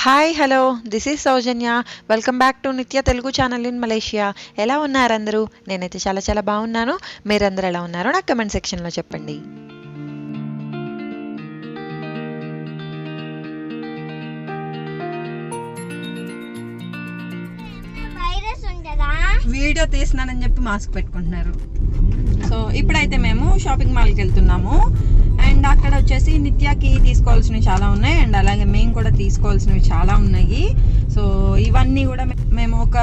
Hi hello this is Soujanya. Welcome back to నిత్య Telugu channel in Malaysia. ఎలా ఉన్నారు అందరూ? నేనైతే చాలా చాలా బాగున్నాను. మీరందరూ ఎలా ఉన్నారో నాకు కమెంట్ సెక్షన్లో చెప్పండి. వీడియో తీసినానని చెప్పి మాస్క్ పెట్టుకుంటున్నారు. సో ఇప్పుడైతే మేము షాపింగ్ మాల్కి వెళ్తున్నాము. అండ్ అక్కడ వచ్చేసి నిత్యాకి తీసుకోవాల్సినవి చాలా ఉన్నాయి, అండ్ అలాగే మేము కూడా తీసుకోవాల్సినవి చాలా ఉన్నాయి. సో ఇవన్నీ కూడా మేము ఒక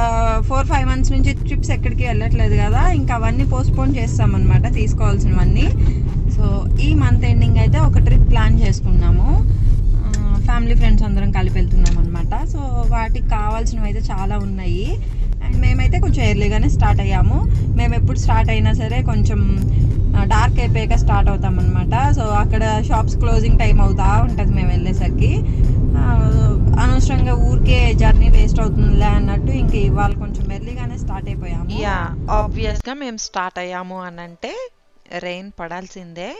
4-5 months నుంచి ట్రిప్స్ ఎక్కడికి వెళ్ళట్లేదు కదా, ఇంకా అవన్నీ పోస్ట్పోన్ చేస్తామన్నమాట తీసుకోవాల్సినవన్నీ. సో ఈ మంత్ ఎండింగ్ అయితే ఒక ట్రిప్ ప్లాన్ చేసుకున్నాము. ఫ్యామిలీ ఫ్రెండ్స్ అందరం కలిపి వెళ్తున్నాం అనమాట. సో వాటికి కావాల్సినవి అయితే చాలా ఉన్నాయి. అండ్ మేమైతే కొంచెం ఎర్లీగానే స్టార్ట్ అయ్యాము. మేము ఎప్పుడు స్టార్ట్ అయినా సరే కొంచెం డార్క్ అయిపోయాక స్టార్ట్ అవుతాం అనమాట. సో అక్కడ షాప్స్ క్లోజింగ్ టైం అవుతూ ఉంటుంది మేము వెళ్ళేసరికి. అనవసరంగా ఊరికే జర్నీ వేస్ట్ అవుతుందిలే అన్నట్టు ఇంక ఇవాళ కొంచెం ఎర్లీగానే స్టార్ట్ అయిపోయాము. ఆబ్వియస్గా మేము స్టార్ట్ అయ్యాము అని అంటే రెయిన్ పడాల్సిందే.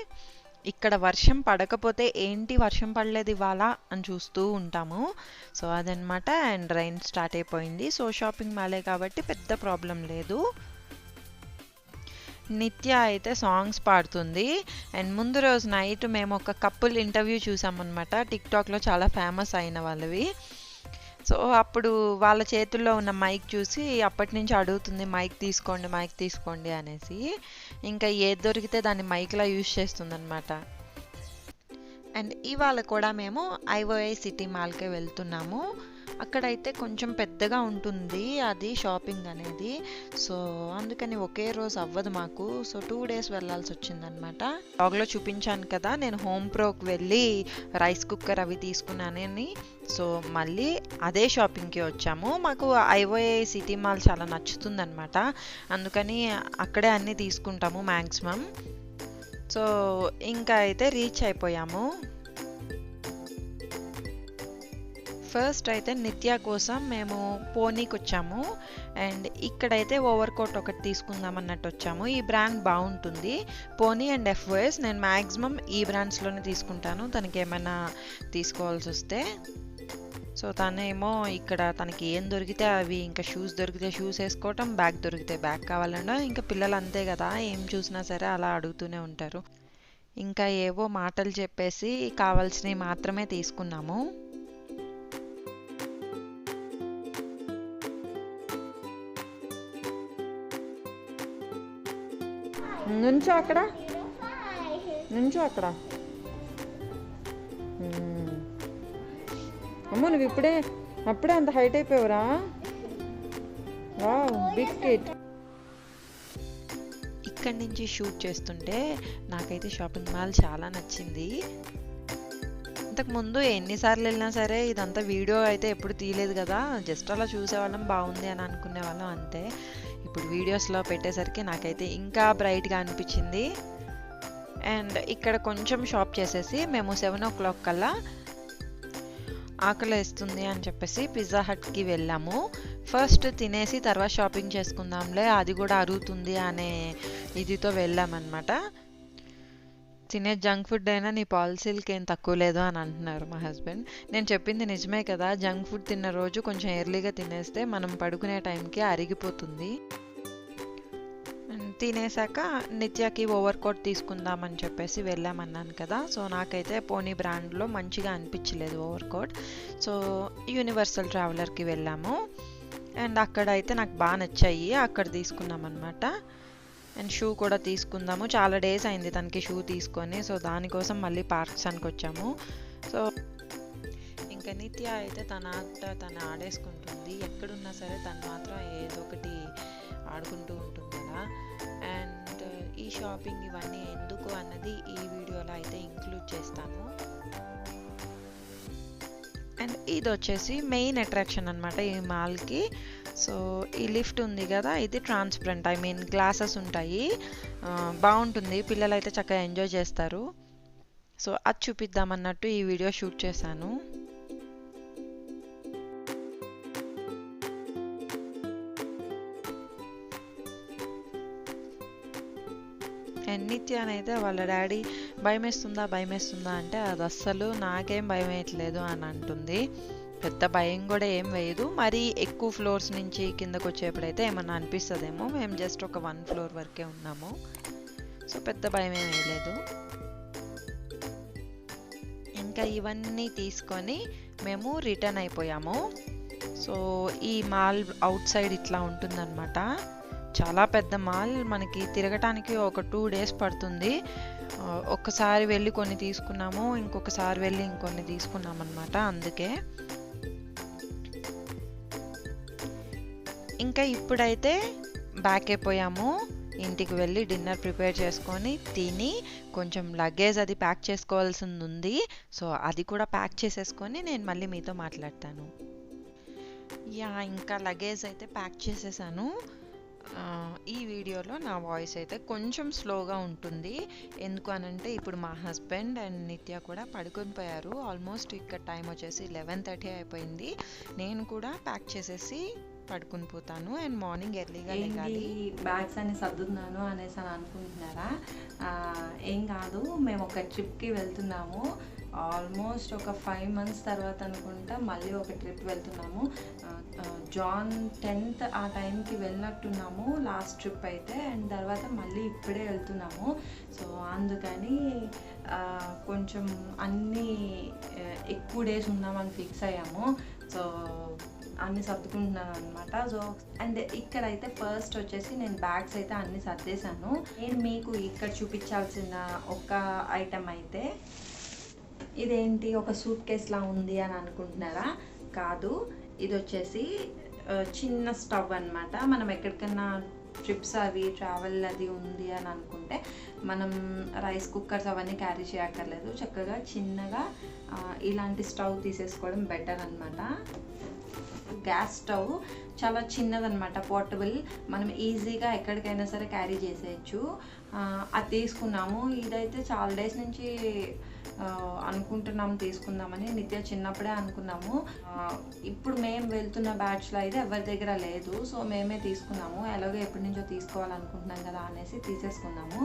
ఇక్కడ వర్షం పడకపోతే ఏంటి వర్షం పడలేదు ఇవాళ అని చూస్తూ ఉంటాము. సో అదనమాట. అండ్ రైన్ స్టార్ట్ అయిపోయింది. సో షాపింగ్ మాలే కాబట్టి పెద్ద ప్రాబ్లం లేదు. నిత్య అయితే సాంగ్స్ పాడుతుంది. అండ్ ముందు రోజు నైట్ మేము ఒక కపుల్ ఇంటర్వ్యూ చూసామన్నమాట. టిక్టాక్లో చాలా ఫేమస్ అయిన వాళ్ళవి. సో అప్పుడు వాళ్ళ చేతుల్లో ఉన్న మైక్ చూసి అప్పటి నుంచి అడుగుతుంది మైక్ తీసుకోండి అనేసి. ఇంకా ఏది దొరికితే దాన్ని మైక్లా యూజ్ చేస్తుంది అనమాట. అండ్ ఇవాళ కూడా మేము ఐఓఐ సిటీ మాల్కే వెళ్తున్నాము. అక్కడైతే కొంచెం పెద్దగా ఉంటుంది అది షాపింగ్ అనేది. సో అందుకని ఒకే రోజు అవ్వదు మాకు. సో 2 days వెళ్ళాల్సి వచ్చిందనమాట. బ్లాగ్లో చూపించాను కదా నేను హోమ్ ప్రోకి వెళ్ళి రైస్ కుక్కర్ అవి తీసుకున్నానని. సో మళ్ళీ అదే షాపింగ్కి వచ్చాము. మాకు ఐఓఐ సిటీ మాల్ చాలా నచ్చుతుందనమాట. అందుకని అక్కడే అన్నీ తీసుకుంటాము మ్యాక్సిమం. సో ఇంకా అయితే రీచ్ అయిపోయాము. ఫస్ట్ అయితే నిత్య కోసం మేము పోనీకి వచ్చాము. అండ్ ఇక్కడైతే ఓవర్ కోట్ ఒకటి తీసుకుందాం అన్నట్టు వచ్చాము. ఈ బ్రాండ్ బాగుంటుంది, పోనీ అండ్ ఎఫ్ఓఎస్. నేను మ్యాక్సిమం ఈ బ్రాండ్స్లోనే తీసుకుంటాను తనకి ఏమైనా తీసుకోవాల్సి వస్తే. సో తనేమో ఇక్కడ తనకి ఏం దొరికితే అవి, ఇంకా షూస్ దొరికితే షూస్ వేసుకోవటం, బ్యాగ్ దొరికితే బ్యాగ్ కావాలన్నా, ఇంకా పిల్లలు అంతే కదా ఏం చూసినా సరే అలా అడుగుతూనే ఉంటారు. ఇంకా ఏవో మాటలు చెప్పేసి కావాల్సినవి మాత్రమే తీసుకున్నాము. నుంచో అక్కడ. అమ్మో నువ్వు అప్పుడే అంత హైట్ అయిపోయావురా. Wow biscuit. ఇక్కడి నుంచి షూట్ చేస్తుంటే నాకైతే షాపింగ్ మాల్ చాలా నచ్చింది. ఇంతకుముందు ఎన్నిసార్లు వెళ్ళినా సరే ఇదంతా వీడియో అయితే ఎప్పుడు తీయలేదు కదా, జస్ట్ అలా చూసేవాళ్ళం, బాగుంది అని అనుకునే వాళ్ళం అంతే. ఇప్పుడు వీడియోస్లో పెట్టేసరికి నాకైతే ఇంకా బ్రైట్గా అనిపించింది. అండ్ ఇక్కడ కొంచెం షాప్ చేసేసి మేము 7 o'clock కల్లా ఆకలి వేస్తుంది అని చెప్పేసి పిజ్జా హట్కి వెళ్ళాము. ఫస్ట్ తినేసి తర్వాత షాపింగ్ చేసుకుందాంలే, అది కూడా అరుగుతుంది అనే ఇదితో వెళ్ళామన్నమాట. తినే జంక్ ఫుడ్ అయినా నీ పాలసీలకి ఏం తక్కువ లేదు అని అంటున్నారు మా హస్బెండ్. నేను చెప్పింది నిజమే కదా, జంక్ ఫుడ్ తిన్న రోజు కొంచెం ఎర్లీగా తినేస్తే మనం పడుకునే టైంకి అరిగిపోతుంది. తినేసాక నిత్యకి ఓవర్ కోట్ తీసుకుందామని చెప్పేసి వెళ్ళామన్నాను కదా. సో నాకైతే పోనీ బ్రాండ్లో మంచిగా అనిపించలేదు ఓవర్ కోట్. సో యూనివర్సల్ ట్రావెలర్కి వెళ్ళాము. అండ్ అక్కడ అయితే నాకు బాగా నచ్చాయి, అక్కడ తీసుకున్నాం అనమాట. అండ్ షూ కూడా తీసుకుందాము, చాలా డేస్ అయింది తనకి షూ తీసుకొని. సో దానికోసం మళ్ళీ పార్క్స్ అని వచ్చాము. సో ఇంకా నిత్య అయితే తన ఆట తను ఆడేసుకుంటుంది. ఎక్కడున్నా సరే తను మాత్రం ఏదో ఒకటి ఆడుకుంటూ ఉంటుంది కదా. అండ్ ఈ షాపింగ్ ఇవన్నీ ఎందుకు అన్నది ఈ వీడియోలో అయితే ఇంక్లూడ్ చేస్తాను. అండ్ ఇది వచ్చేసి మెయిన్ అట్రాక్షన్ అనమాట ఈ మాల్కి. సో ఈ లిఫ్ట్ ఉంది కదా, ఇది ట్రాన్స్పరెంట్, ఐ మీన్ గ్లాసెస్ ఉంటాయి, బాగుంటుంది, పిల్లలు అయితే చక్కగా ఎంజాయ్ చేస్తారు. సో అది చూపిద్దామన్నట్టు ఈ వీడియో షూట్ చేశాను. అండ్ నిత్యానైతే వాళ్ళ డాడీ భయం వేస్తుందా అంటే అది అస్సలు నాకేం భయం వేయట్లేదు అని అంటుంది. పెద్ద భయం కూడా ఏం వేయదు. మరీ ఎక్కువ ఫ్లోర్స్ నుంచి కిందకు వచ్చేప్పుడైతే ఏమన్నా అనిపిస్తుందేమో. మేము జస్ట్ ఒక 1 ఫ్లోర్ వరకే ఉన్నాము, సో పెద్ద భయం ఏం వేయలేదు. ఇంకా ఇవన్నీ తీసుకొని మేము రిటర్న్ అయిపోయాము. సో ఈ మాల్ అవుట్ సైడ్ ఇట్లా ఉంటుందన్నమాట. చాలా పెద్ద మాల్, మనకి తిరగటానికి ఒక 2 days పడుతుంది. ఒక్కసారి వెళ్ళి కొన్ని తీసుకున్నాము, ఇంకొకసారి వెళ్ళి ఇంకొన్ని తీసుకున్నాం అన్నమాట. అందుకే ఇంకా ఇప్పుడైతే బ్యాక్ అయిపోయాము. ఇంటికి వెళ్ళి డిన్నర్ ప్రిపేర్ చేసుకొని తిని కొంచెం లగేజ్ అది ప్యాక్ చేసుకోవాల్సింది ఉంది. సో అది కూడా ప్యాక్ చేసేసుకొని నేను మళ్ళీ మీతో మాట్లాడతాను. ఇంకా లగేజ్ అయితే ప్యాక్ చేసేసాను. ఈ వీడియోలో నా వాయిస్ అయితే కొంచెం స్లోగా ఉంటుంది. ఎందుకు అనంటే ఇప్పుడు మా హస్బెండ్ అండ్ నిత్య కూడా పడుకొని పోయారు. ఆల్మోస్ట్ ఇక్కడ టైం వచ్చేసి 11:30 అయిపోయింది. నేను కూడా ప్యాక్ చేసేసి పడుకుని పోతాను అండ్ మార్నింగ్ ఎర్లీగా లేగాలి. బ్యాగ్స్ అన్ని సర్దుతున్నాను అనేసి అని అనుకుంటున్నారా? ఏం కాదు, మేము ఒక ట్రిప్కి వెళ్తున్నాము. ఆల్మోస్ట్ ఒక 5 months తర్వాత అనుకుంటా మళ్ళీ ఒక ట్రిప్ వెళ్తున్నాము. జాన్ 10th ఆ టైంకి వెళ్ళినట్టున్నాము లాస్ట్ ట్రిప్ అయితే, అండ్ తర్వాత మళ్ళీ ఇప్పుడే వెళ్తున్నాము. సో అందుకని కొంచెం అన్నీ ఎక్కువ డేస్ ఉన్నామని ఫిక్స్ అయ్యాము. సో అన్నీ సర్దుకుంటున్నాను అనమాట. సో అండ్ ఇక్కడైతే ఫస్ట్ వచ్చేసి నేను బ్యాగ్స్ అయితే అన్నీ సర్దేశాను. నేను మీకు ఇక్కడ చూపించాల్సిన ఒక ఐటమ్ అయితే, ఇదేంటి ఒక సూట్ కేస్లా ఉంది అని అనుకుంటున్నారా? కాదు, ఇది వచ్చేసి చిన్న స్టవ్ అనమాట. మనం ఎక్కడికన్నా ట్రిప్స్ అవి ట్రావెల్ అది ఉంది అని అనుకుంటే మనం రైస్ కుక్కర్స్ అవన్నీ క్యారీ చేయక్కర్లేదు. చక్కగా చిన్నగా ఇలాంటి స్టవ్ తీసేసుకోవడం బెటర్ అనమాట. గ్యాస్ స్టవ్ చాలా చిన్నదనమాట, పోర్టబుల్, మనం ఈజీగా ఎక్కడికైనా సరే క్యారీ చేసేయచ్చు. అది తీసుకున్నాము. ఇదైతే చాలా డేస్ నుంచి అనుకుంటున్నాము తీసుకుందామని. నిత్య చిన్నప్పుడే అనుకున్నాము. ఇప్పుడు మేము వెళ్తున్న బ్యాచ్లో అయితే ఎవరి దగ్గర లేదు. సో మేమే తీసుకున్నాము. ఎలాగో ఎప్పటి నుంచో తీసుకోవాలనుకుంటున్నాం కదా అనేసి తీసేసుకున్నాము.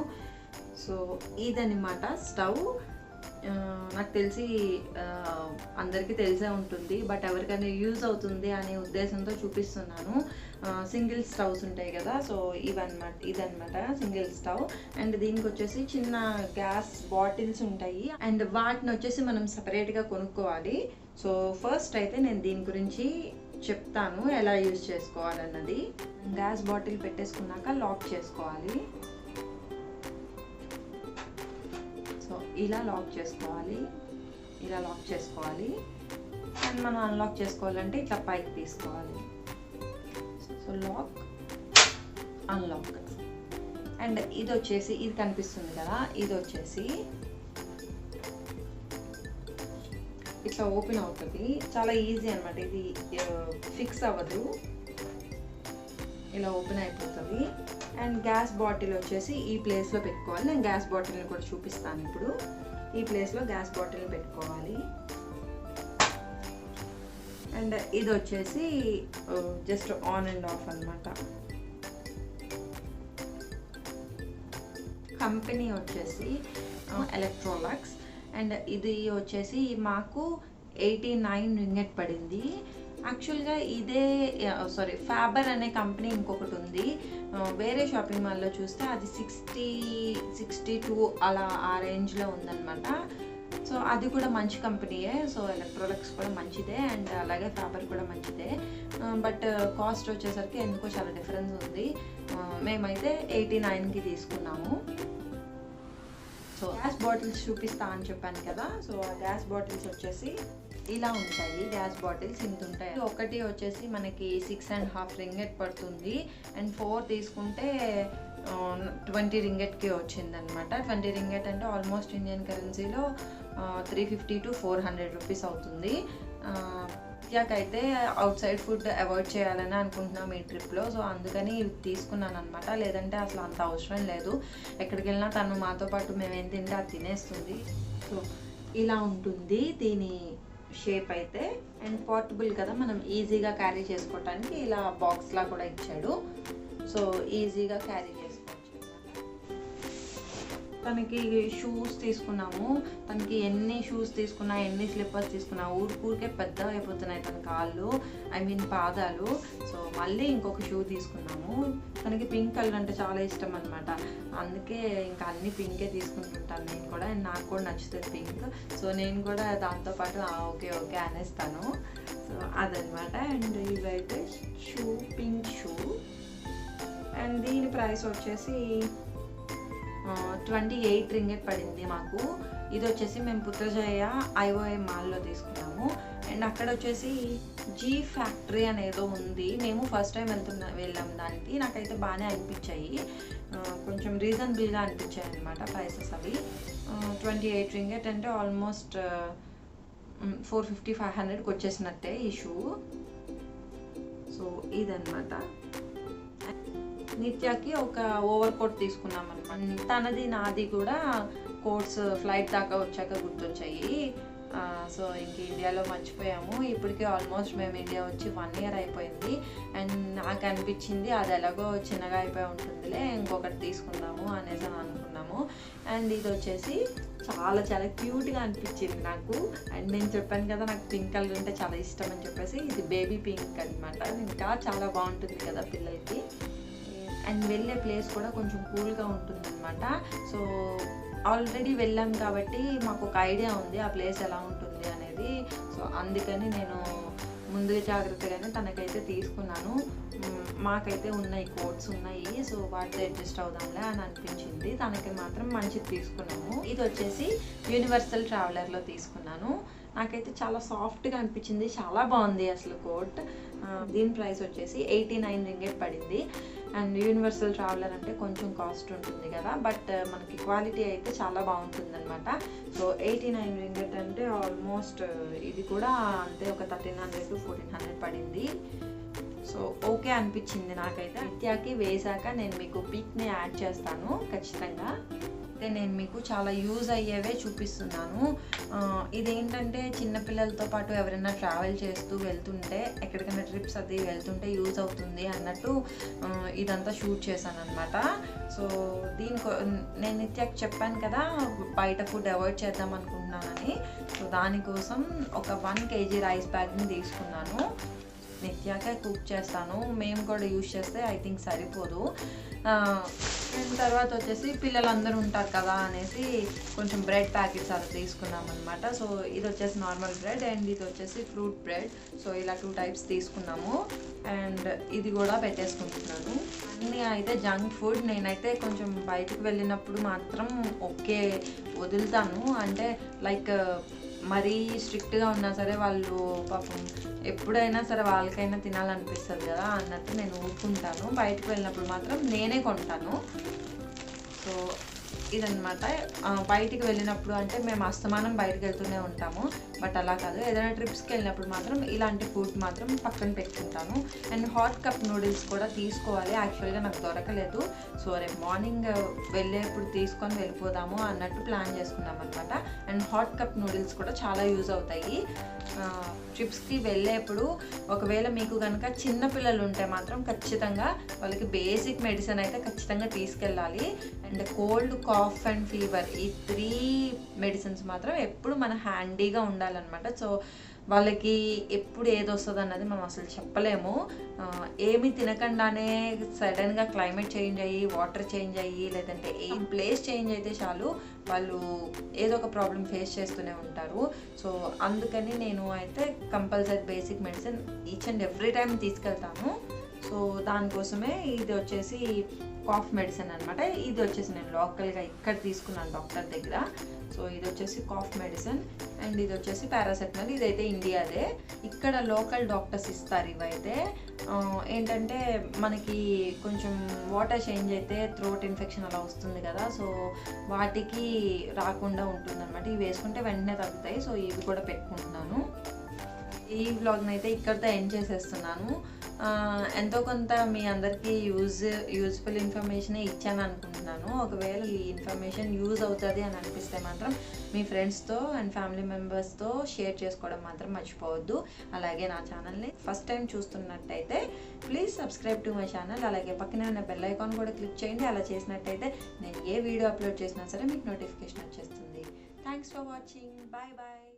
సో ఇదన్నమాట స్టవ్. నాకు తెలిసి అందరికీ తెలిసే ఉంటుంది, బట్ ఎవరికైనా యూజ్ అవుతుంది అనే ఉద్దేశంతో చూపిస్తున్నాను. సింగిల్ స్టవ్స్ ఉంటాయి కదా, సో ఇదన్నమాట సింగిల్ స్టవ్. అండ్ దీనికి వచ్చేసి చిన్న గ్యాస్ బాటిల్స్ ఉంటాయి, అండ్ వాటిని వచ్చేసి మనం సపరేట్గా కొనుక్కోవాలి. సో ఫస్ట్ అయితే నేను దీని గురించి చెప్తాను ఎలా యూజ్ చేసుకోవాలన్నది. గ్యాస్ బాటిల్ పెట్టేసుకున్నాక లాక్ చేసుకోవాలి. సో ఇలా లాక్ చేసుకోవాలి, ఇలా లాక్ చేసుకోవాలి. అండ్ మనం అన్లాక్ చేసుకోవాలంటే ఇట్లా పైకి తీసుకోవాలి. So lock, unlock. అండ్ ఇది వచ్చేసి, ఇది కనిపిస్తుంది కదా, ఇది వచ్చేసి ఇట్లా ఓపెన్ అవుతుంది. చాలా ఈజీ అనమాట, ఇది ఫిక్స్ అవ్వదు, ఇలా ఓపెన్ అయిపోతుంది. అండ్ గ్యాస్ బాటిల్ వచ్చేసి ఈ ప్లేస్లో పెట్టుకోవాలి. నేను గ్యాస్ బాటిల్ని కూడా చూపిస్తాను ఇప్పుడు. ఈ ప్లేస్లో గ్యాస్ బాటిల్ని పెట్టుకోవాలి. అండ్ ఇది వచ్చేసి జస్ట్ ఆన్ అండ్ ఆఫ్ అనమాట. కంపెనీ వచ్చేసి ఎలక్ట్రోలక్స్. అండ్ ఇది వచ్చేసి మాకు 89 ringgit పడింది. యాక్చువల్గా ఇదే ఫ్యాబర్ అనే కంపెనీ ఇంకొకటి ఉంది, వేరే షాపింగ్ మాల్లో చూస్తే అది 60-62 అలా ఆ రేంజ్లో ఉందన్నమాట. సో అది కూడా మంచి కంపెనీయే. సో ఎలక్ట్రోలక్స్ కూడా మంచిదే, అండ్ అలాగే ఫ్యాబర్ కూడా మంచిదే. బట్ కాస్ట్ వచ్చేసరికి ఎందుకో చాలా డిఫరెన్స్ ఉంది. మేమైతే 89కి తీసుకున్నాము. సో గ్యాస్ బాటిల్స్ చూపిస్తా అని చెప్పాను కదా, సో ఆ గ్యాస్ బాటిల్స్ వచ్చేసి ఇలా ఉంటాయి. గ్యాస్ బాటిల్స్ ఇంత ఉంటాయి. ఒకటి వచ్చేసి మనకి 6.5 ringgit పడుతుంది, అండ్ 4 తీసుకుంటే 20 ringgitకి వచ్చిందనమాట. 20 ringgit అంటే ఆల్మోస్ట్ ఇండియన్ కరెన్సీలో 350 to 400 rupees అవుతుంది. అయితే అవుట్ సైడ్ ఫుడ్ అవాయిడ్ చేయాలని అనుకుంటున్నాం ఈ ట్రిప్లో. సో అందుకని ఇవి తీసుకున్నాను అనమాట. లేదంటే అసలు అంత అవసరం లేదు. ఎక్కడికి వెళ్ళినా తను మాతో పాటు మేము ఏం తింటే అది తినేస్తుంది. సో ఇలా ఉంటుంది దీని షేప్ అయితే. అండ్ పోర్టబుల్ కదా, మనం ఈజీగా క్యారీ చేసుకోవటానికి ఇలా బాక్స్లా కూడా ఇచ్చాడు. సో ఈజీగా క్యారీ చేసుకోవచ్చు. తనకి షూస్ తీసుకున్నాము. తనకి ఎన్ని షూస్ తీసుకున్నా, ఎన్ని స్లిప్పర్స్ తీసుకున్నా ఊరికే పెద్దగా అయిపోతున్నాయి తన కాళ్ళు, పాదాలు. సో మళ్ళీ ఇంకొక షూ తీసుకున్నాము. తనకి పింక్ కలర్ అంటే చాలా ఇష్టం అనమాట. అందుకే ఇంకా అన్ని పింకే తీసుకుంటుంటాను నేను కూడా. అండ్ నాకు కూడా నచ్చుతుంది పింక్. సో నేను కూడా దాంతోపాటు ఓకే ఓకే అనేస్తాను. సో అదనమాట. అండ్ ఇవైతే షూ, పింక్ షూ. అండ్ దీని ప్రైస్ వచ్చేసి 28 రింగిట్ పడింది మాకు. ఇది వచ్చేసి మేము పుత్రజయ IOM మాల్లో తీసుకున్నాము. అండ్ అక్కడ వచ్చేసి జీ ఫ్యాక్టరీ అనేదో ఉంది. మేము ఫస్ట్ టైం వెళ్ళాం దానికి. నాకైతే బాగానే అనిపించాయి, కొంచెం రీజనబుల్గా అనిపించాయి అనమాట ప్రైసెస్ అవి. 28 రింగిట్ అంటే ఆల్మోస్ట్ 450-500కి వచ్చేసినట్టే ఈ షూ. సో ఇదన్నమాట. నిత్యాకి ఒక ఓవర్ కోట్ తీసుకున్నాం అనమాట. తనది నాది కూడా కోట్స్ ఫ్లైట్ దాకా వచ్చాక గుర్తొచ్చాయి. సో ఇంక ఇండియాలో మర్చిపోయాము. ఇప్పటికే ఆల్మోస్ట్ మేము ఇండియా వచ్చి 1 year అయిపోయింది. అండ్ నాకు అనిపించింది అది ఎలాగో చిన్నగా అయిపోయి ఉంటుందిలే, ఇంకొకటి తీసుకుందాము అనేసి అనుకున్నాము. అండ్ ఇది వచ్చేసి చాలా చాలా క్యూట్గా అనిపించింది నాకు. అండ్ నేను చెప్పాను కదా నాకు పింక్ కలర్ అంటే చాలా ఇష్టం అని చెప్పేసి, ఇది బేబీ పింక్ అనమాట. ఇంకా చాలా బాగుంటుంది కదా పిల్లలకి. అండ్ వెళ్ళే ప్లేస్ కూడా కొంచెం కూల్గా ఉంటుంది అనమాట. సో ఆల్రెడీ వెళ్ళాం కాబట్టి మాకు ఒక ఐడియా ఉంది ఆ ప్లేస్ ఎలా ఉంటుంది అనేది. సో అందుకని నేను ముందు జాగ్రత్తగానే తనకైతే తీసుకున్నాను. మాకైతే ఉన్నాయి, కోట్స్ ఉన్నాయి. సో వాటితో అడ్జస్ట్ అవుదాంలే అని అనిపించింది. తనకి మాత్రం మంచిది తీసుకున్నాము. ఇది వచ్చేసి యూనివర్సల్ ట్రావెలర్లో తీసుకున్నాను. నాకైతే చాలా సాఫ్ట్గా అనిపించింది, చాలా బాగుంది అసలు కోట్. దీని ప్రైస్ వచ్చేసి 89 రింగిట్ పడింది. అండ్ యూనివర్సల్ ట్రావెలర్ అంటే కొంచెం కాస్ట్ ఉంటుంది కదా, బట్ మనకి క్వాలిటీ అయితే చాలా బాగుంటుంది అనమాట. సో 89 రింగిట్ అంటే ఆల్మోస్ట్ ఇది కూడా అంతే, ఒక 1300-1400 పడింది. సో ఓకే అనిపించింది నాకైతే. నిత్యాకి వేసాక నేను మీకు పిక్ని యాడ్ చేస్తాను ఖచ్చితంగా. నేను మీకు చాలా యూజ్ అయ్యేవే చూపిస్తున్నాను. ఇదేంటంటే చిన్నపిల్లలతో పాటు ఎవరైనా ట్రావెల్ చేస్తూ వెళ్తుంటే, ఎక్కడికైనా ట్రిప్స్ అది వెళ్తుంటే యూజ్ అవుతుంది అన్నట్టు ఇదంతా షూట్ చేశాను అనమాట. సో నేను నిత్యకి చెప్పాను కదా బయట ఫుడ్ అవాయిడ్ చేద్దాం అనుకుంటున్నానని. సో దానికోసం ఒక 1 kg రైస్ బ్యాగ్ని తీసుకున్నాను. నిత్యాకే కుక్ చేస్తాను, మేము కూడా యూజ్ చేస్తే ఐ థింక్ సరిపోదు. తర్వాత వచ్చేసి పిల్లలందరూ ఉంటారు కదా అనేసి కొంచెం బ్రెడ్ ప్యాకెట్స్ అలా తీసుకున్నాం అనమాట. సో ఇది వచ్చేసి నార్మల్ బ్రెడ్ అండ్ ఇది వచ్చేసి ఫ్రూట్ బ్రెడ్. సో ఇలా 2 types తీసుకున్నాము. అండ్ ఇది కూడా పెట్టేసుకుంటున్నాను. అన్నీ అయితే జంక్ ఫుడ్. నేనైతే కొంచెం బయటకు వెళ్ళినప్పుడు మాత్రం ఓకే వదులుతాను, అంటే లైక్ మరీ స్ట్రిక్ట్గా ఉన్నా సరే వాళ్ళు పాపం ఎప్పుడైనా సరే వాళ్ళకైనా తినాలనిపిస్తుంది కదా అన్నట్టు నేను ఊరుకుంటాను. బయటకు వెళ్ళినప్పుడు మాత్రం నేనే కొంటాను. సో ఇదన్నమాట. బయటికి వెళ్ళినప్పుడు అంటే మేము అస్తమానం బయటకు వెళ్తూనే ఉంటాము, బట్ అలా కాదు, ఏదైనా ట్రిప్స్కి వెళ్ళినప్పుడు మాత్రం ఇలాంటి ఫుడ్ మాత్రం పక్కన పెట్టుకుంటాను. అండ్ హాట్ కప్ నూడిల్స్ కూడా తీసుకోవాలి, యాక్చువల్గా నాకు దొరకలేదు. సో రేపు మార్నింగ్ వెళ్ళేప్పుడు తీసుకొని వెళ్ళిపోదాము అన్నట్టు ప్లాన్ చేసుకున్నాం అనమాట. అండ్ హాట్ కప్ నూడిల్స్ కూడా చాలా యూజ్ అవుతాయి ట్రిప్స్కి వెళ్ళేప్పుడు. ఒకవేళ మీకు కనుక చిన్నపిల్లలు ఉంటే మాత్రం ఖచ్చితంగా వాళ్ళకి బేసిక్ మెడిసిన్ అయితే ఖచ్చితంగా తీసుకెళ్ళాలి. And cold, cough and fever ఈ 3 మెడిసిన్స్ మాత్రం ఎప్పుడు మన హ్యాండీగా ఉండాలన్నమాట. సో వాళ్ళకి ఎప్పుడు ఏది వస్తుంది అన్నది మనం అసలు చెప్పలేము. ఏమి తినకుండానే సడన్గా క్లైమేట్ చేంజ్ అయ్యి, వాటర్ చేంజ్ అయ్యి, లేదంటే ఏ ప్లేస్ చేంజ్ అయితే చాలు వాళ్ళు ఏదో ఒక ప్రాబ్లం ఫేస్ చేస్తూనే ఉంటారు. సో అందుకని నేను అయితే compulsory basic medicine each and every time తీసుకెళ్తాను. సో దానికోసమే ఇది వచ్చేసి కాఫ్ మెడిసిన్ అనమాట. ఇది వచ్చేసి నేను లోకల్గా ఇక్కడ తీసుకున్నాను డాక్టర్ దగ్గర. సో ఇది వచ్చేసి కాఫ్ మెడిసిన్ అండ్ ఇది వచ్చేసి పారాసెటమాల్. ఇదైతే ఇండియాదే, ఇక్కడ లోకల్ డాక్టర్స్ ఇస్తారు ఇవైతే. ఏంటంటే మనకి కొంచెం వాటర్ చేంజ్ అయితే థ్రోట్ ఇన్ఫెక్షన్ అలా వస్తుంది కదా, సో వాటికి రాకుండా ఉంటుందన్నమాట. ఇవి వేసుకుంటే వెంటనే తగ్గుతాయి. సో ఇవి కూడా పెట్టుకుంటున్నాను. ఈ వ్లాగ్ని అయితే ఇక్కడితో ఎండ్ చేసేస్తున్నాను. ఎంతో కొంత మీ అందరికీ యూజ్ఫుల్ ఇన్ఫర్మేషనే ఇచ్చాను అనుకుంటున్నాను. ఒకవేళ ఈ ఇన్ఫర్మేషన్ యూజ్ అవుతుంది అని అనిపిస్తే మాత్రం మీ ఫ్రెండ్స్తో అండ్ ఫ్యామిలీ మెంబర్స్తో షేర్ చేసుకోవడం మాత్రం మర్చిపోవద్దు. అలాగే నా ఛానల్ని ఫస్ట్ టైం చూస్తున్నట్టయితే please subscribe to my channel. అలాగే పక్కనే ఉన్న బెల్ ఐకాన్ కూడా క్లిక్ చేయండి. అలా చేసినట్టయితే నేను ఏ వీడియో అప్లోడ్ చేసినా సరే మీకు నోటిఫికేషన్ వచ్చేస్తుంది. Thanks for watching. Bye bye.